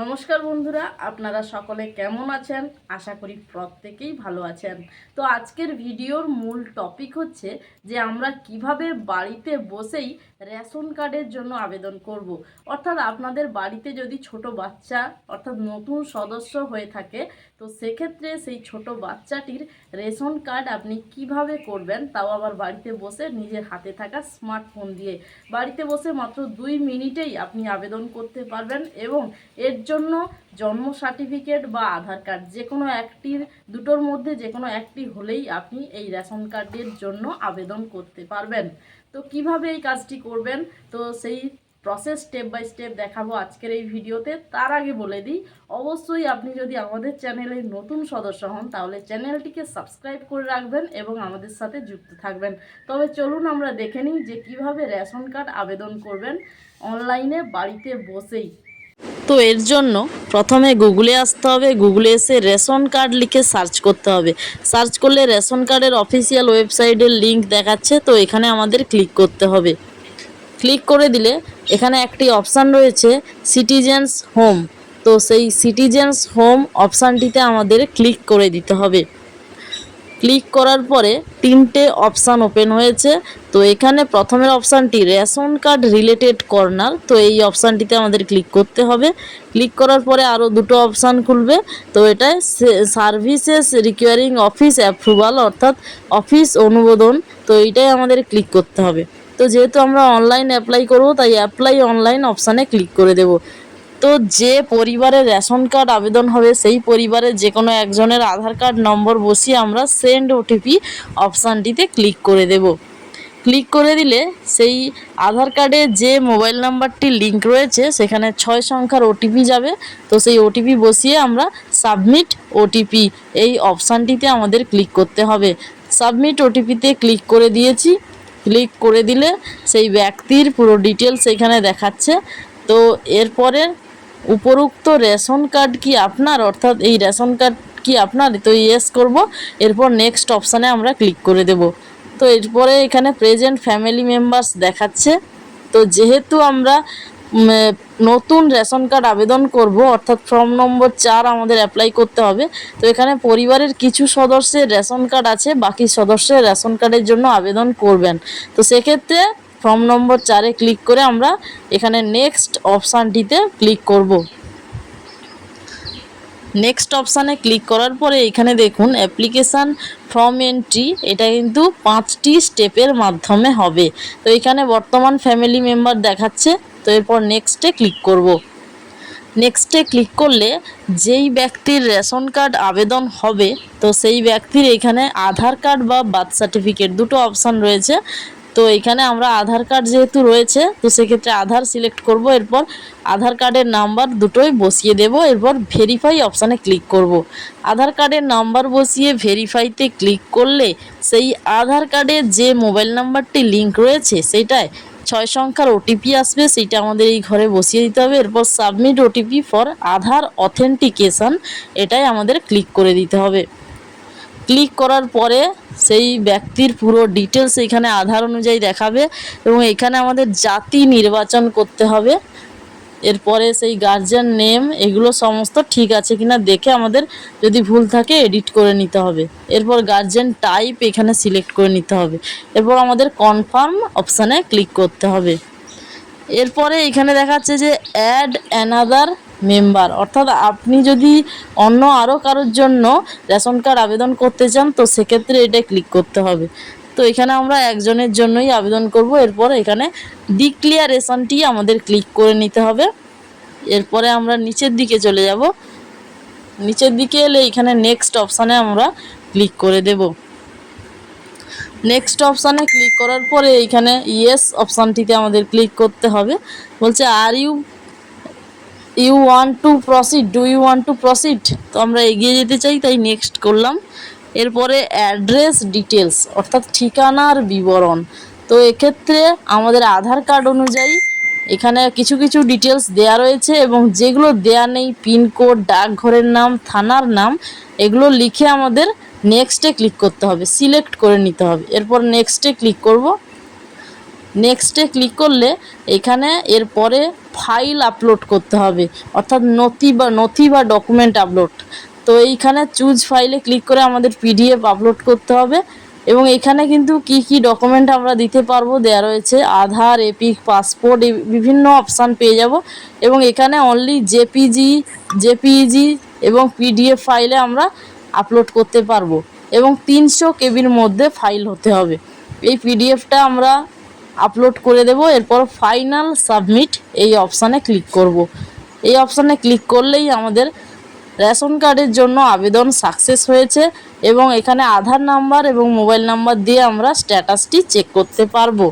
নমস্কার বন্ধুরা, আপনারা সকলে কেমন আছেন? আশা করি প্রত্যেকেই ভালো আছেন। তো আজকের ভিডিওর মূল টপিক হচ্ছে যে আমরা কিভাবে বাড়িতে বসেই রেশন কার্ডের জন্য আবেদন করব। অর্থাৎ আপনাদের বাড়িতে যদি ছোট বাচ্চা অর্থাৎ নতুন সদস্য হয়ে থাকে, তো সেক্ষেত্রে সেই ছোট বাচ্চাটির রেশন কার্ড আপনি কিভাবে করবেন, তাও আবার বাড়িতে বসে নিজের হাতে থাকা স্মার্টফোন দিয়ে। বাড়িতে বসে মাত্র 2 মিনিটেই আপনি আবেদন করতে পারবেন এবং এর জন্য জন্ম সার্টিফিকেট বা আধার কার্ড যে কোনো একটির দুটোর মধ্যে যে কোনো একটি হলেই আপনি এই রেশন কার্ডের জন্য আবেদন করতে পারবেন। তো কিভাবে এই কাজটি করবেন, তো সেই প্রসেস স্টেপ বাই স্টেপ দেখাবো আজকের এই ভিডিওতে। তার আগে বলে দিই, অবশ্যই আপনি যদি আমাদের চ্যানেলের নতুন সদস্য হন তাহলে চ্যানেলটিকে সাবস্ক্রাইব করে রাখবেন এবং আমাদের সাথে যুক্ত থাকবেন। তবে চলুন আমরা দেখে নিই যে কিভাবে রেশন কার্ড আবেদন করবেন অনলাইনে বাড়িতে বসেই। তো এর জন্য প্রথমে গুগলে আসতে হবে। গুগলে এসে রেশন কার্ড লিখে সার্চ করতে হবে। সার্চ করলে রেশন কার্ডের অফিসিয়াল ওয়েবসাইটের লিঙ্ক দেখাচ্ছে, তো এখানে আমাদের ক্লিক করতে হবে। ক্লিক করে দিলে এখানে একটি অপশান রয়েছে সিটিজেন্স হোম, তো সেই সিটিজেন্স হোম অপশানটিতে আমাদের ক্লিক করে দিতে হবে। ক্লিক করার পরে 3টে অপশান ওপেন হয়েছে। তো এখানে প্রথমের অপশানটি রেশন কার্ড রিলেটেড কর্নার, তো এই অপশানটিতে আমাদের ক্লিক করতে হবে। ক্লিক করার পরে আরও দুটো অপশান খুলবে, তো এটায় সার্ভিসেস রিকোয়ারিং অফিস অ্যাপ্রুভাল অর্থাৎ অফিস অনুমোদন, তো এইটাই আমাদের ক্লিক করতে হবে। তো যেহেতু আমরা অনলাইন অ্যাপ্লাই করব, তাই অ্যাপ্লাই অনলাইন অপশানে ক্লিক করে দেব। তো যে পরিবারের রেশন কার্ড আবেদন হবে সেই পরিবারের যে কোনো একজনের আধার কার্ড নম্বর বসিয়ে আমরা সেন্ড ওটিপি অপশানটিতে ক্লিক করে দেব। ক্লিক করে দিলে সেই আধার কার্ডে যে মোবাইল নাম্বারটি লিঙ্ক রয়েছে সেখানে 6 সংখ্যার ওটিপি যাবে। তো সেই ওটিপি বসিয়ে আমরা সাবমিট ওটিপি এই অপশানটিতে আমাদের ক্লিক করতে হবে। সাবমিট ওটিপিতে ক্লিক করে দিয়েছি। ক্লিক করে দিলে সেই ব্যক্তির পুরো ডিটেলস এখানে দেখাচ্ছে। তো এরপরে উপরোক্ত রেশন কার্ড কি আপনার, অর্থাৎ এই রেশন কার্ড কি আপনার, তো ইয়েস করব। এরপর নেক্সট অপশানে আমরা ক্লিক করে দেব। তো এরপরে এখানে প্রেজেন্ট ফ্যামিলি মেম্বার্স দেখাচ্ছে। তো যেহেতু আমরা নতুন রেশন কার্ড আবেদন করব, অর্থাৎ ফর্ম নম্বর 4 আমাদের অ্যাপ্লাই করতে হবে। তো এখানে পরিবারের কিছু সদস্যের রেশন কার্ড আছে, বাকি সদস্যের রেশন কার্ডের জন্য আবেদন করবেন। তো সেক্ষেত্রে ফর্ম নম্বর 4-এ ক্লিক করে আমরা এখানে নেক্সট অপশানটিতে ক্লিক করব। নেক্সট অপশানে ক্লিক করার পরে এখানে দেখুন অ্যাপ্লিকেশান ফর্ম এন্ট্রি, এটা কিন্তু 5টি স্টেপের মাধ্যমে হবে। তো এখানে বর্তমান ফ্যামিলি মেম্বার দেখাচ্ছে। তো এরপর নেক্সটে ক্লিক করব। নেক্সটে ক্লিক করলে যেই ব্যক্তির রেশন কার্ড আবেদন হবে, তো সেই ব্যক্তির এখানে আধার কার্ড বা বার্থ সার্টিফিকেট দুটো অপশান রয়েছে। তো এখানে আমরা আধার কার্ড যেহেতু রয়েছে, তো সেক্ষেত্রে আধার সিলেক্ট করব। এরপর আধার কার্ডের নাম্বার দুটোই বসিয়ে দেব। এরপর ভেরিফাই অপশানে ক্লিক করব। আধার কার্ডের নাম্বার বসিয়ে ভেরিফাইতে ক্লিক করলে সেই আধার কার্ডে যে মোবাইল নাম্বারটি লিঙ্ক রয়েছে সেইটায় 6 সংখ্যার ওটিপি আসবে, সেইটা আমাদের এই ঘরে বসিয়ে দিতে হবে। এরপর submit OTP for Aadhaar authentication, এটাই আমাদের ক্লিক করে দিতে হবে। ক্লিক করার পরে সেই ব্যক্তির পুরো ডিটেলস এখানে আধার অনুযায়ী দেখাবে এবং এখানে আমাদের জাতি নির্বাচন করতে হবে। এরপরে সেই গার্জিয়ান নেম এগুলো সমস্ত ঠিক আছে কিনা দেখে আমাদের যদি ভুল থাকে এডিট করে নিতে হবে। এরপর গার্জিয়ান টাইপ এখানে সিলেক্ট করে নিতে হবে। এরপর আমাদের কনফার্ম অপশানে ক্লিক করতে হবে। এরপরে এখানে দেখাচ্ছে যে অ্যাড অ্যানাদার মেম্বার, অর্থাৎ আপনি যদি অন্য আরও কারোর জন্য রেশন কার্ড আবেদন করতে চান, তো সেক্ষেত্রে এটা ক্লিক করতে হবে। তো এখানে আমরা একজনের জন্যই আবেদন করব। এরপর এখানে ডিক্লিয়ারেশনটি আমাদের ক্লিক করে নিতে হবে। এরপরে আমরা নিচের দিকে চলে যাব। নিচের দিকে এলে এখানে নেক্সট অপশানে আমরা ক্লিক করে দেব। নেক্সট অপশানে ক্লিক করার পরে এইখানে ইয়েস অপশানটিতে আমাদের ক্লিক করতে হবে। বলছে are you want to proceed, do you want to proceed, তো আমরা এগিয়ে যেতে চাই তাই নেক্সট করলাম। এরপরে অ্যাড্রেস ডিটেলস অর্থাৎ ঠিকানার বিবরণ, তো এক্ষেত্রে আমাদের আধার কার্ড অনুযায়ী এখানে কিছু কিছু ডিটেলস দেয়া রয়েছে এবং যেগুলো দেয়া নেই পিনকোড, ডাকঘরের নাম, থানার নাম, এগুলো লিখে আমাদের নেক্সটে ক্লিক করতে হবে, সিলেক্ট করে নিতে হবে। এরপর নেক্সটে ক্লিক করব। নেক্সটে ক্লিক করলে এখানে এরপরে ফাইল আপলোড করতে হবে, অর্থাৎ নথি বা ডকুমেন্ট আপলোড। তো এইখানে চুজ ফাইলে ক্লিক করে আমাদের পিডিএফ আপলোড করতে হবে এবং এখানে কিন্তু কি কি ডকুমেন্ট আমরা দিতে পারবো দেওয়া রয়েছে, আধার, এপিক, পাসপোর্ট, বিভিন্ন অপশান পেয়ে যাব এবং এখানে অনলি জেপিইজি এবং পিডিএফ ফাইলে আমরা আপলোড করতে পারবো এবং 300 কেবির মধ্যে ফাইল হতে হবে। এই পিডিএফটা আমরা আপলোড করে দেব, এরপর ফাইনাল সাবমিট এই অপশানে ক্লিক করব। এই অপশানে ক্লিক করলেই আমাদের রেশন কার্ডের জন্য আবেদন সাকসেস হয়েছে এবং এখানে আধার নাম্বার এবং মোবাইল নাম্বার দিয়ে আমরা স্ট্যাটাসটি চেক করতে পারবো।